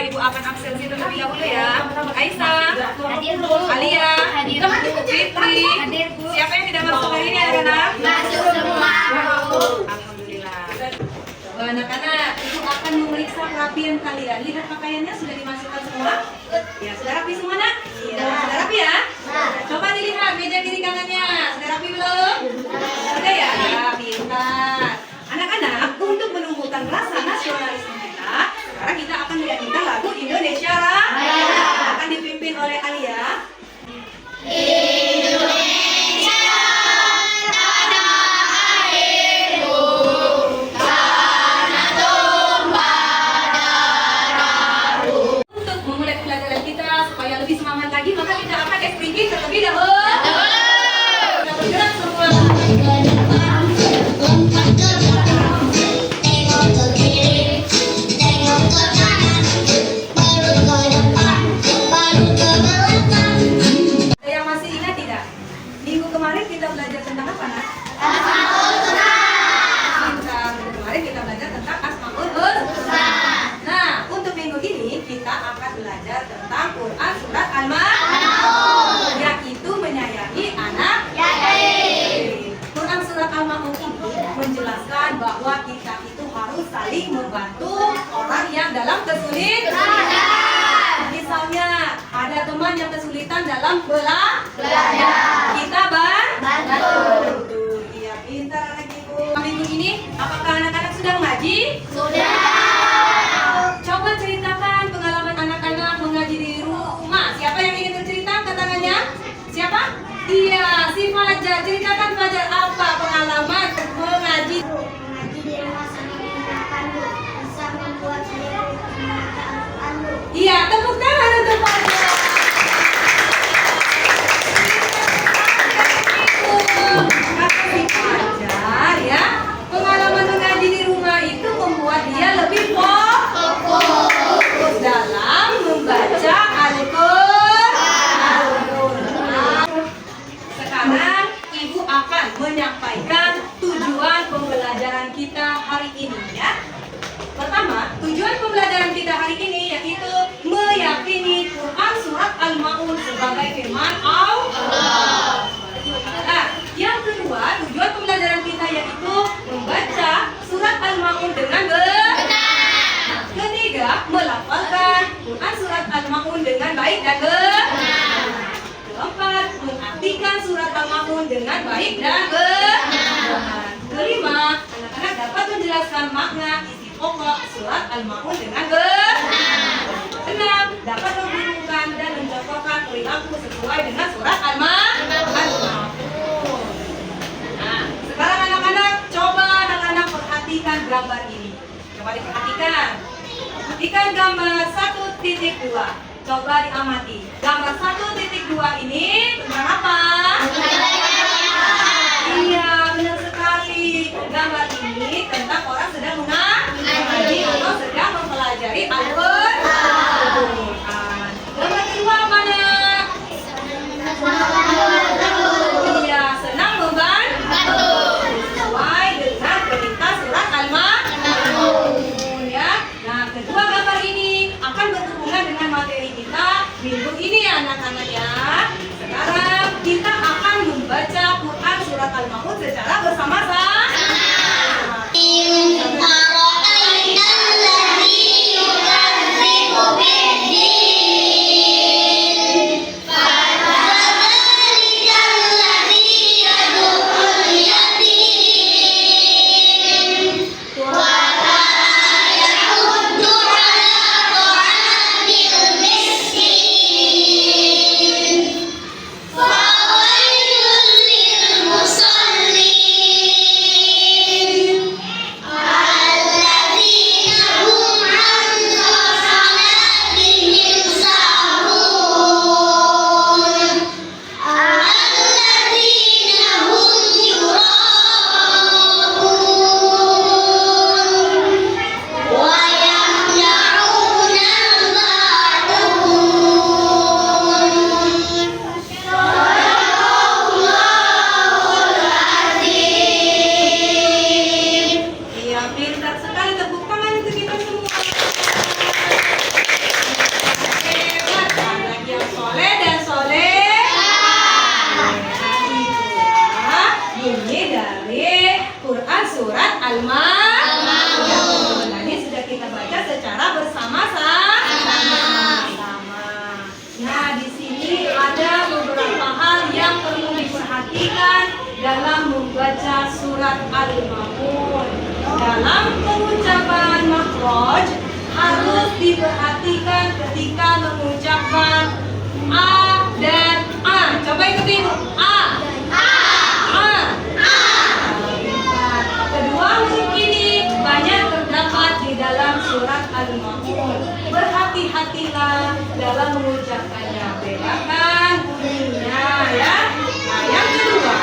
Ibu akan absensi terlebih dahulu ya. Aisyah, Alia, Fitri. Siapa yang tidak masuk hari ini anak-anak? Masuk semua. Alhamdulillah. Anak-anak, Ibu akan memeriksa kerapian kalian. Lihat pakaiannya sudah dimasukkan semua? Ya, sudah rapi semua nak? Iya, sudah rapi ya? Coba dilihat meja kiri kanannya. Sudah rapi belum? Sudah ya? Pintar. Anak-anak, untuk menumbuhkan rasa nasionalisme kita, sekarang kita akan menyanyikan lagu Indonesia Raya. Akan dipimpin oleh Alia. Indonesia tanah airku, tanah tumpah darahku. Untuk memulai pelajaran kita supaya lebih semangat lagi, maka kita akan speaking terlebih dahulu. Kita bergerak semua. Lompat ke belakang, tengok ke kiri, tengok ke kanan, baru ke depan, baru ke belakang. Ada yang masih ingat tidak? Minggu kemarin kita belajar tentang apa nak? Asmaul Husna. Minggu kemarin kita belajar tentang Asmaul Husna. Nah, untuk minggu ini kita akan belajar tentang Quran surat Al-Maun, yaitu menyayangi anak yatim. Quran surat Al-Maun ini menjelaskan bahwa kita itu harus saling membantu orang yang dalam kesulitan. Misalnya ada teman yang kesulitan dalam belajar, kita bantu. Iya, pintar anak ibu. Minggu ini apakah anak-anak sudah mengaji? Sudah. Coba ceritakan pengalaman anak-anak mengaji di rumah. Siapa yang ingin bercerita? Angkat tangannya. Siapa? Iya, si Fajar. Ceritakan Fajar apa pengalaman mengaji. Mengaji di rumah sangat menyenangkan, Bu. Bisa membuat saya membaca Al-Quran, Bu. Iya, tepuk tangan untuk Fajar. Kata si Fajar ya, pengalaman mengaji di rumah itu membuat dia lebih fokus dalam membaca Al-Quran. Sekarang Ibu akan menyampaikan tujuan pembelajaran kita hari ini ya. Pertama, tujuan pembelajaran kita hari ini yaitu meyakini Quran surat Al-Maun sebagai firman Allah. Nah, yang kedua, tujuan pembelajaran kita yaitu membaca surat Al-Maun dengan benar. Ketiga, melafalkan Quran surat Al-Maun dengan baik dan benar. Keempat, mengartikan surat Al-Maun dengan baik dan benar. Kelima, anak-anak dapat menjelaskan makna isi pokok surat Al-Maun dengan benar. Enam, dapat menghubungkan dan mencontohkan perilaku sesuai dengan surat Al-Maun. Nah, sekarang anak-anak, coba anak-anak perhatikan gambar ini. Coba diperhatikan. Perhatikan gambar 1.2. Coba diamati. Gambar 1.2 ini tentang apa? Iya, benar sekali. Gambar ini tentang orang sedang mengaji atau sedang mempelajari Al-Quran. Gambar kedua mana? Iya, senang membantu. Sesuai dengan perintah surat Al-Maun ya. Nah, kedua gambar ini akan berhubungan dengan materi kita minggu ini ya anak-anak ya. Sekarang kita akan membaca Quran surat Al-Maun secara bersama-sama. Musallin dari Quran surat Al-Maun. Tadi sudah kita baca secara bersama-sama. Nah, di sini ada beberapa hal yang perlu diperhatikan dalam membaca surat Al-Maun. Dalam pengucapan makhraj harus diperhatikan ketika mengucapkan A dan A. Coba ikutin A. Kedua huruf ini banyak terdapat di dalam surat Al-Maun. Berhati-hatilah dalam mengucapkannya. Bedakan bunyinya ya. Nah, yang kedua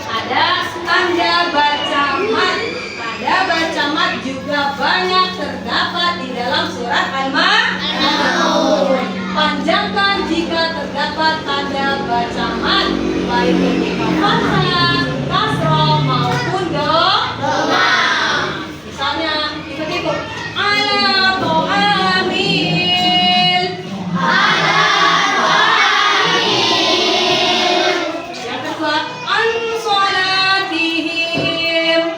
ada tanda baca mat. Tanda baca mat juga banyak terdapat di dalam surat Al-Maun. Panjangkan jika terdapat tanda baca mat, baik ketika fathah, kasroh maupun dhamma. Misalnya ikut-ikut ala to'amil. Yang kedua an sholatihim.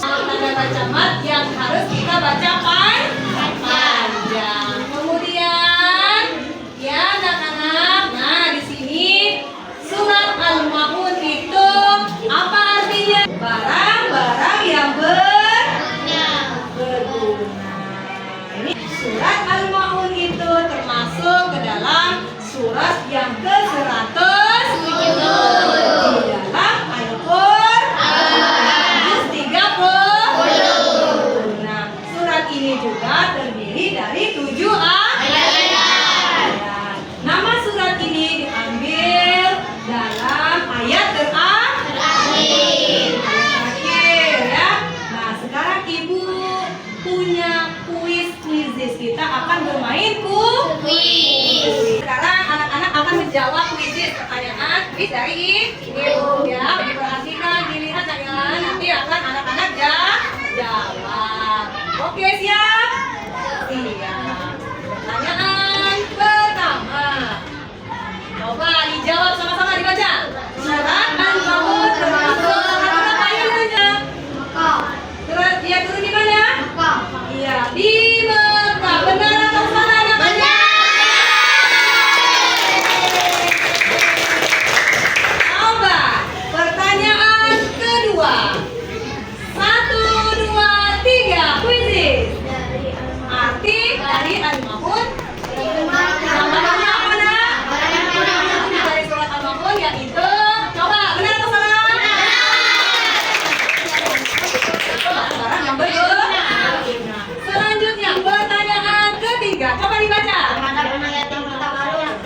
Tanda baca mat yang harus kita baca panjang. Kemudian ya anak-anak, nah di sini surat Al-Maun itu apa artinya? Barang-barang yang berguna. Ini surat Al-Maun itu termasuk ke dalam surat yang ke-100 di dalam Al-Qur'an. 130. Nah, surat ini juga terdiri dari 7 ayat. Nama surat ini diambil dalam ayat terakhir ya. Nah, sekarang Ibu punya kuis. Kita akan bermain kuis. Sekarang anak-anak akan menjawab pertanyaan kuis dari Ibu ya. Diperhatikan, dilihat jangan nanti akan anak-anak jawab. Oke, siap? Siap. Pertanyaan pertama. Coba dijawab sama-sama, dibaca. Surat Al-Maun termasuk surat apa ya namanya? Surat dia turun di mana? Iya, di Mekah. Benar atau salah namanya? Coba pertanyaan kedua. 1, 2, 3, kuisis. Arti dari Al-Maun gambarnya apa nak? Dari surat Al-Maun yaitu, coba benar atau salah? Barang yang berguna. Selanjutnya pertanyaan ketiga, coba dibaca.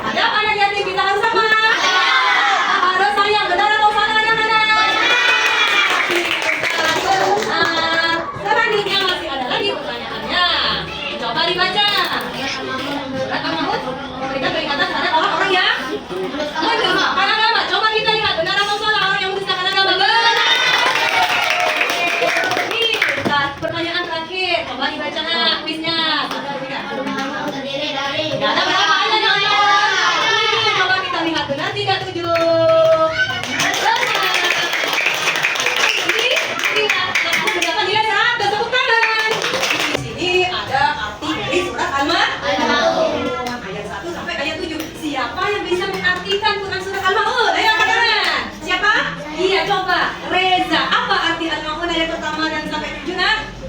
Ada anak yatim kita harus sama? Harus sayang, benar atau salah anak-anak? Selanjutnya masih ada lagi pertanyaannya. Coba dibaca. Surat Al-Maun memberikan peringatan terhadap orang-orang yang mendustakan agama. Coba kita lihat benar atau salah orang yang mendustakan agama. Benar. Ini pertanyaan terakhir. Coba dibaca nak kuisnya. Ada berapa ayat yang ada? Coba kita lihat benar tidak 7. Berapa nilai 100? Tepuk tangan. Di sini ada arti dari surat Al-Maun. Ayat 1 sampai ayat 7. Siapa yang bisa mengartikan Quran surat Al-Maun? Ayo angkat tangan. Siapa? Iya, coba. Reza. Apa arti Al-Maun ayat pertama dan sampai 7 nak?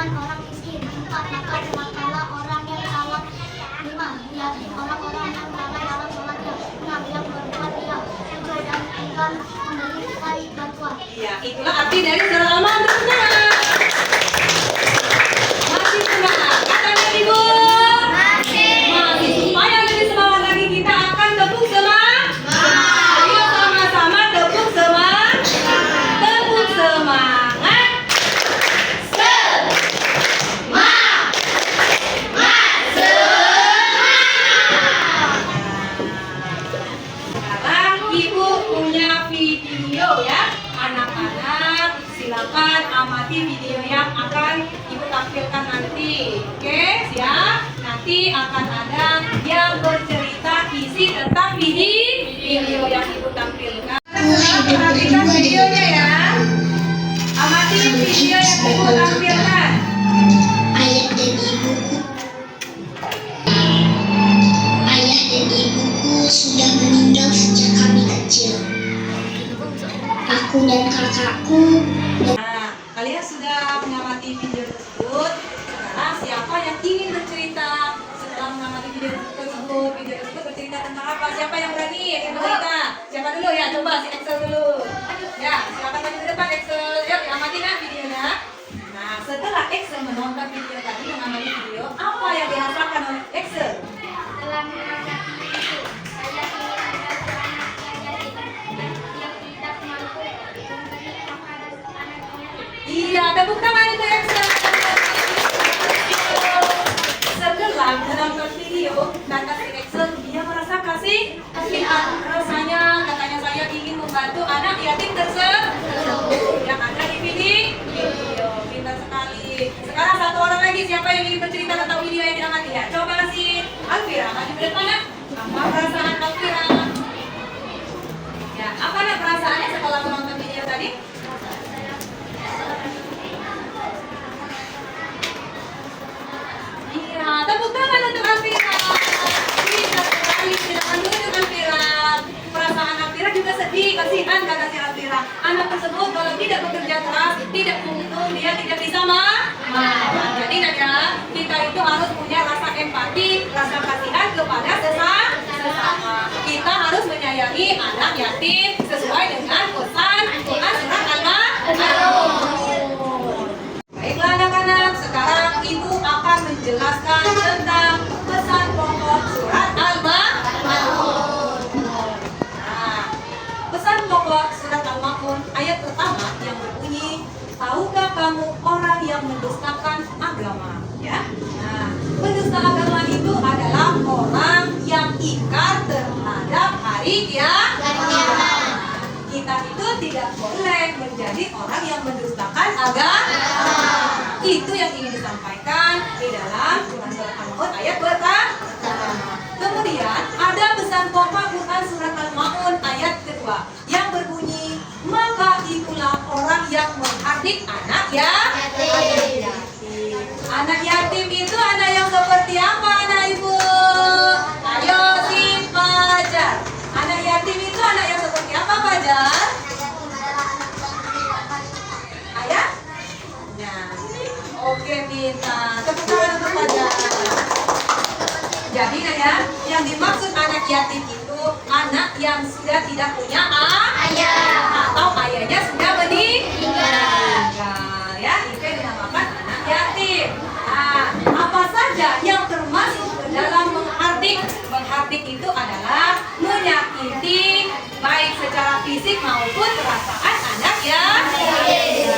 Orang miskin, 4 makanlah orang yang salah, 5 yatim orang-orang yang lalai dalam sholatnya, 6 yang berbuat riya, 7 dan enggan memberi bantuan. Iya, itulah arti dari surat Al-Maun. Tepuk tangan. Masih semangat? Katanya Ibu? Masih. Supaya lebih semangat lagi kita akan tepuk semangat. Ayo sama-sama tepuk semangat. Tepuk semangat. Sekarang Ibu punya video ya. Anak-anak silakan silakan amati video yang akan Ibu tampilkan nanti. Oke, siap? Nanti akan ada yang bercerita isi tentang video yang Ibu tampilkan. Perhatikan videonya ya. Amati video yang Ibu tampilkan. Ayah dan ibuku sudah meninggal sejak kami kecil. Aku dan kakakku Nah, kalian sudah mengamati video tersebut. Sekarang siapa yang ingin bercerita setelah mengamati video tersebut? Video tersebut bercerita tentang apa? Siapa yang berani ingin bercerita? Siapa dulu ya? Coba si Excel dulu. Ya, silakan maju ke depan Excel. Yuk, amati kan videonya. Nah, setelah Excel menonton video tadi, mengamati video, apa yang dirasakan oleh Excel? telah mengamati itu. Saya ingin membantu anaknya yang tidak mampu memberi kepada anaknya. Iya, tepuk tangan untuk Excel. Setelah menonton video, kata si Excel, dia merasa kasihan. Rasanya, katanya saya ingin membantu anak yatim tersebut yang ada di video. Pintar sekali. Sekarang satu orang lagi, siapa yang ingin bercerita tentang video yang diangkat ya? Coba si Alvira, maju ke depan ya. Apa perasaan Alvira? Ya, apa nih perasaannya setelah menonton video tadi? Iya, tepuk tangan untuk Alvira. Pintar sekali, silakan duduk Alvira. Perasaan Alvira juga sedih, kasihan kata si Alvira. Anak tersebut kalau tidak bekerja keras, tidak untung, dia tidak bisa makan. Jadi Nadia, kita itu harus punya rasa empati, rasa kasihan kepada sesama. Kita harus menyayangi anak yatim sesuai dengan pesan Quran surat Al-Ma'un. Baiklah anak-anak, sekarang Ibu akan menjelaskan tentang pesan pokok surat Al-Ma'un. Nah, pesan pokok surat Al-Ma'un ayat pertama yang berbunyi, tahukah kamu orang yang mendustakan agama? Ya. Nah, pendusta agama itu adalah orang yang ingkar terhadap hari kiamat. Kita itu tidak boleh menjadi orang yang mendustakan agama. Itu yang ingin disampaikan di dalam Quran surat Al-Ma'un ayat pertama. Kemudian ada pesan pokok Quran surat Al-Ma'un ayat kedua yang berbunyi, maka itulah orang yang menghardik anak yatim. Anak yatim itu anak yang seperti apa anak ibu? Ayo Fajar. Anak yatim itu anak yang seperti apa Fajar? Ayah? Nah, oke pintar. Tepuk tangan untuk Fajar. Jadi ya, yang dimaksud anak yatim itu anak yang sudah tidak punya ayah atau ayahnya sudah meninggal. Ya, itu yang dinamakan anak yatim. Nah, apa saja yang termasuk ke dalam menghardik? Menghardik itu adalah menyakiti baik secara fisik maupun perasaan anak yatim.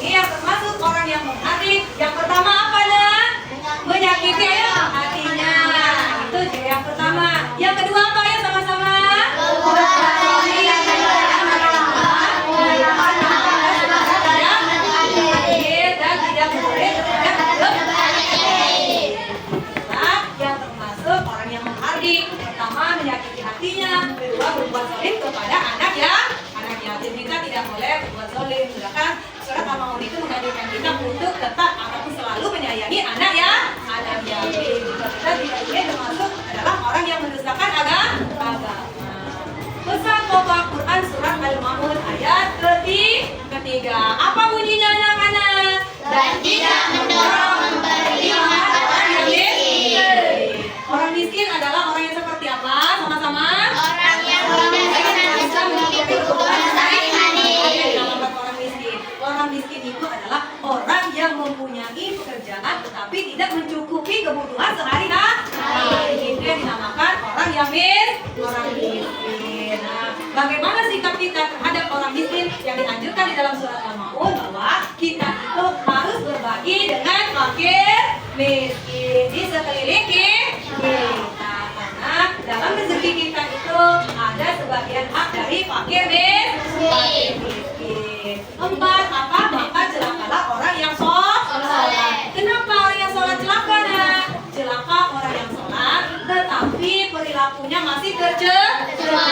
Ini yang termasuk orang yang menghardik. Yang pertama apa nak? Menyakiti ayo hatinya. Itu yang pertama. Yang kedua apa ya sama-sama? Dan tidak boleh yang termasuk orang yang menghardik. Pertama menyakiti hatinya, kedua berbuat zalim kepada anak yatim. Kita tidak boleh berbuat zalim. Sedangkan surat Al-Ma'un itu mengajarkan kita untuk tetap ataupun selalu menyayangi anak yatim. Jika kita tidak ingin termasuk adalah orang yang mendustakan agama. Pesan pokok Quran surat Al-Ma'un ayat ketiga. Apa bunyinya anak-anak? Dan tidak mendorong memberi makan orang miskin. Orang miskin adalah orang yang seperti apa? Sama-sama? Orang yang tidak bisa mencukupi kebutuhan sehari-hari. Orang miskin itu adalah orang yang mempunyai pekerjaan tetapi tidak mencukupi kebutuhan sehari-hari. Itu yang dinamakan orang yang miskin. Nah, bagaimana sikap kita terhadap orang miskin yang dianjurkan di dalam surat Al-Ma'un bahwa kita itu harus berbagi dengan fakir miskin di sekeliling kita. Karena dalam rezeki kita itu ada sebagian hak dari fakir miskin. Empat, apa tercela.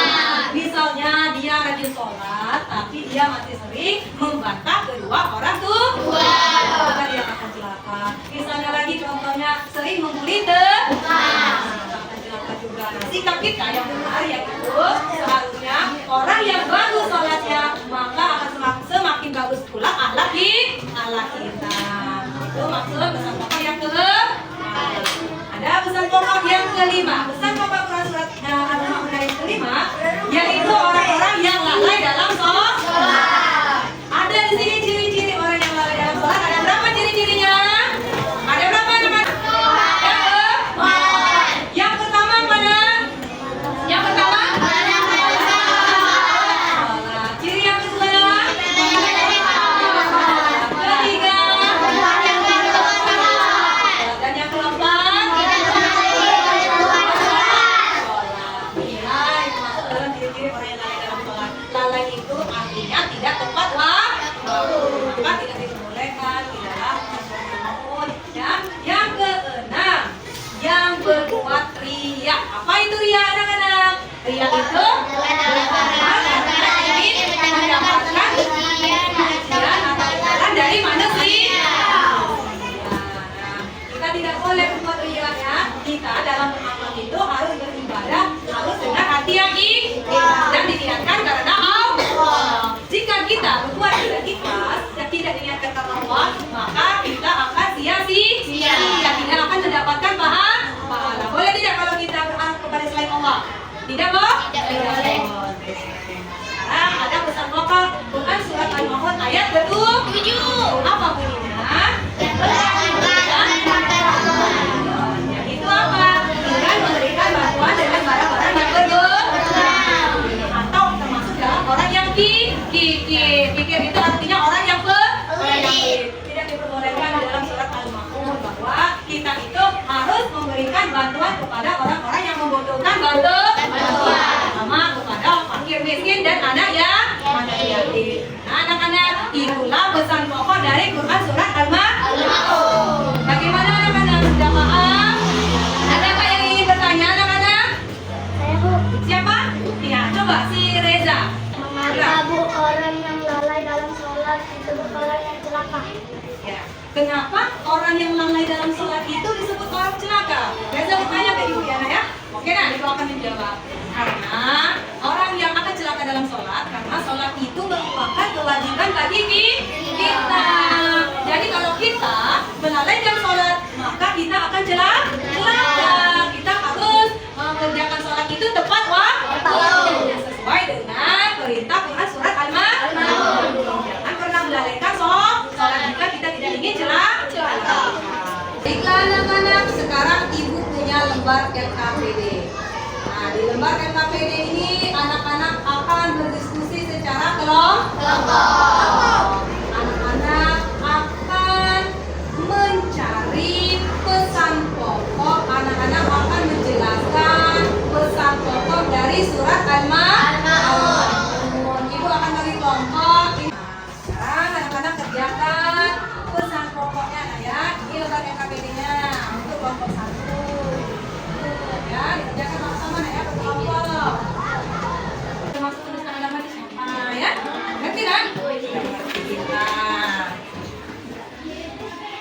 Misalnya dia rajin sholat, tapi dia masih sering membantah kedua orang tua. Maka dia akan celaka. Misalnya lagi contohnya sering membuli akan celaka juga. Nah, sikap kita yang benar yaitu seharusnya orang yang bagus sholatnya maka akan semakin bagus pula akhlak kita. Itu maksud pesan pokok yang ada pesan pokok yang kelima. Pesan pokok Quran surat Al-Maun yang kelima yaitu orang-orang yang lalai dalam sholat. Ada di sini ciri-ciri orang yang lalai dalam sholat. Ada berapa ciri-cirinya? Ada berapa teman? Yang pertama mana? Yang pertama? Ciri yang kedua? Ketiga? Dan yang keempat? Nilai masuk dalam ciri-ciri orang yang lalai dalam sholat. Lalai itu artinya tidak tepat maka tidak diperbolehkan, tidaklah maupun. Dan yang keenam, yang berbuat riya. Apa itu riya anak-anak? Riya itu ingin mendapatkan pujian atau imbalan dari manusia. Kita tidak boleh berbuat riya ya. Kita dalam beramal itu harus beribadah, harus dengan hati yang ikhlas dan diniatkan karena Allah. Jika kita berbuat tidak ikhlas dan tidak diniatkan karena Allah, maka kita akan sia-sia, tidak akan mendapatkan pahala. Boleh tidak kalau kita berharap kepada selain Allah? Tidak boleh? Tidak boleh. Sekarang ada pesan pokok Quran surat Al-Maun ayat ke-7. Apa bunyinya? Itu apa? Dengan memberikan bantuan dengan barang-barang yang berguna atau termasuk dalam orang yang kikir itu artinya orang yang pelit. Tidak diperbolehkan di dalam surat Al-Maun bahwa kita itu harus memberikan bantuan kepada orang-orang yang membutuhkan bantuan, sama kepada fakir miskin dan anak yatim. Nah, anak-anak, itulah pesan pokok dari Quran surat Al-Maun. Bagaimana anak-anak? Sudah paham? Ada apa yang ingin bertanya anak-anak? Saya Bu, Siapa? Ya, coba si Reza. mengapa Bu orang yang lalai dalam sholat disebut orang yang celaka? Ya. Kenapa orang yang lalai dalam sholat itu disebut orang celaka? Reza bertanya ke ibu ya, ya. Oke, nah ibu akan menjawab. Karena orang yang akan celaka dalam sholat, karena sholat itu merupakan kewajiban bagi kita. Jadi kalau kita melalaikan sholat, maka kita akan celaka. Kita harus mengerjakan sholat itu tepat waktu, sesuai dengan perintah Quran surat Al-Maun. Jangan pernah melalaikan sholat jika kita tidak ingin celaka. Baiklah anak-anak, sekarang ibu punya lembar LKPD. Nah, di lembar LKPD ini anak-anak akan berdiskusi secara kelompok. Anak-anak akan mencari pesan pokok. Anak-anak akan menjelaskan pesan pokok dari surat Al-Maun. Ibu akan bagi kelompok. Sekarang anak-anak kerjakan pesan pokoknya, nah ya. Ini lembar LKPD-nya untuk kelompok 1. Ya, dikerjakan sama-sama ya, berkelompok. Termasuk tulisan agama di siapa ya? Ngerti kan?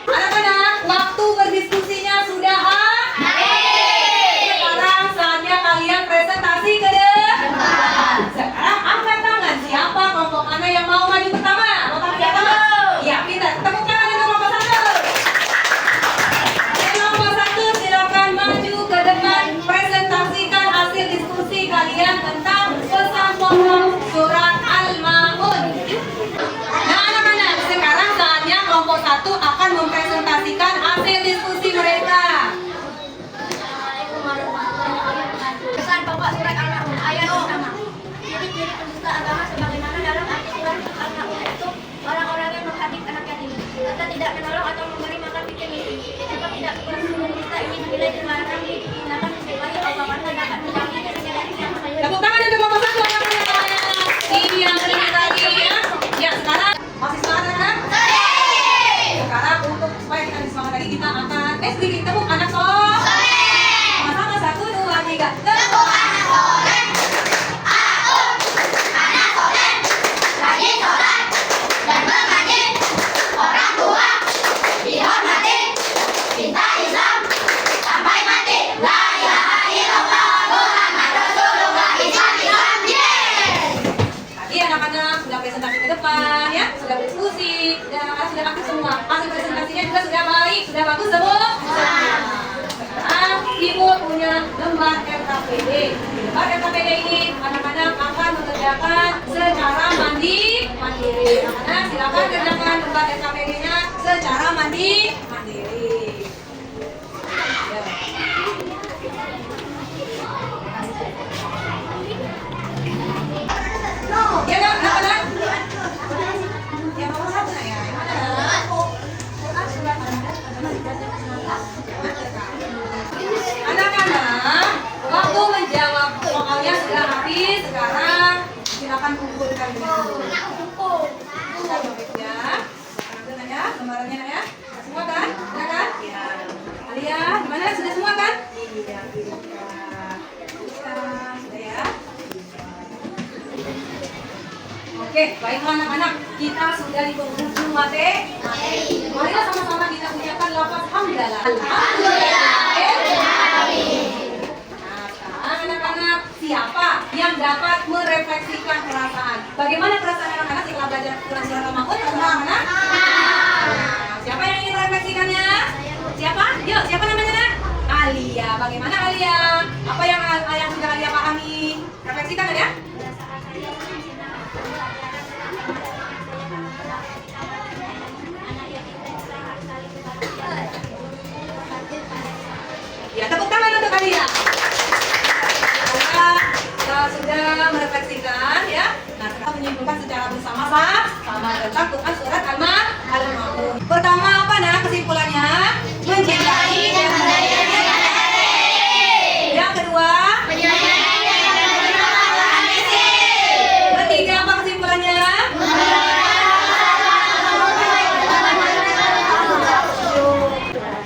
Anak-anak, waktu berdiskusinya sudah habis. Sekarang saatnya kalian presentasi ke depan. Sekarang angkat tangan. Siapa kelompok anak yang mau maju pertama? Kelompok siapa? Iya, pintar. Tepuk tangan untuk kelompok 1. Kelompok 1 silakan maju ke depan, presentasikan hasil diskusi kalian tentang pesan pokok surat Al-Maun. Nah anak-anak, sekarang saatnya kelompok 1 akan mempresentasikan hasil diskusi mereka. Pesan pokok surat Al-Maun ayat pertama. Ciri-ciri penista agama sebagaimana dalam arti surat Al-Maun itu orang-orang yang menghadik anak yatim, serta tidak menolong atau memberi makan miskin. Sebab tidak kurang penista ini dinilai dilarang digunakan kecuali Allah karena dapat menjadinya dengan yang mengayomi. Tepuk tangan untuk kelompok 1 anak-anak. Ini yang kedua lagi ya. Ya sekarang masih semangat kan? Sekarang untuk supaya kita semangat lagi kita akan sedikit tepuk anak so. Sama-sama 1, 2, 3. Tepuk anak so. Sudah bagus semua? Sekarang Ibu punya lembar RKPD. Di lembar RKPD ini anak-anak akan mengerjakan secara mandiri. Anak-anak silakan kerjakan lembar RKPD-nya secara mandiri. Ya kan, anak-anak? Yang nomor satu nak ya? Yang mana? Anak-anak, waktu menjawab soalnya sudah habis. Sekarang silakan kumpulkan dulu. Ya, ya, gambarannya ya. Semua kan? Ya kan? Ya. Alia, gimana? Sudah semua kan? Iya, sudah ya. Oke, baiklah anak-anak, kita sudah di penghujung materi. Marilah sama-sama kita ucapkan lafaz hamdalah. Alhamdulillah. Nah, sekarang anak-anak, siapa yang dapat merefleksikan perasaan? Bagaimana perasaan anak-anak setelah belajar Quran Surah Al-Mahfudz? Anak-anak? Siapa yang ingin merefleksikannya? Siapa? Yuk, siapa namanya nak? Alia. Bagaimana Alia? Apa yang sudah Alia pahami? Refleksikan ya? Ya, tepuk tangan untuk Alia. Kita sudah merefleksikan ya. Nah, kita menyimpulkan secara bersama-sama tentang Quran Surat Al-Mahfudz. Pertama apa nah kesimpulannya? Mencintai dan menyayangi. Yang kedua, menyayangi dan menerima misi. Ketiga apa kesimpulannya?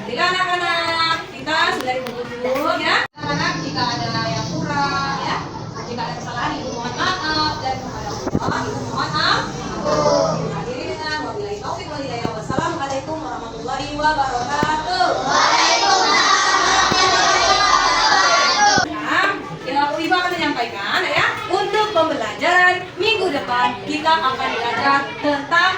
Bila anak-anak kita sudah dihubung ya. Anak-anak jika ada yang kurang ya, jika ada kesalahan ibu mohon maaf dan kepada Allah ibu mohon maaf. Akhiri dengan wabillahi taufiq wal hidayah. Wassalamualaikum warahmatullahi wabarakatuh. Ibu akan menyampaikan ya, untuk pembelajaran minggu depan kita akan belajar tentang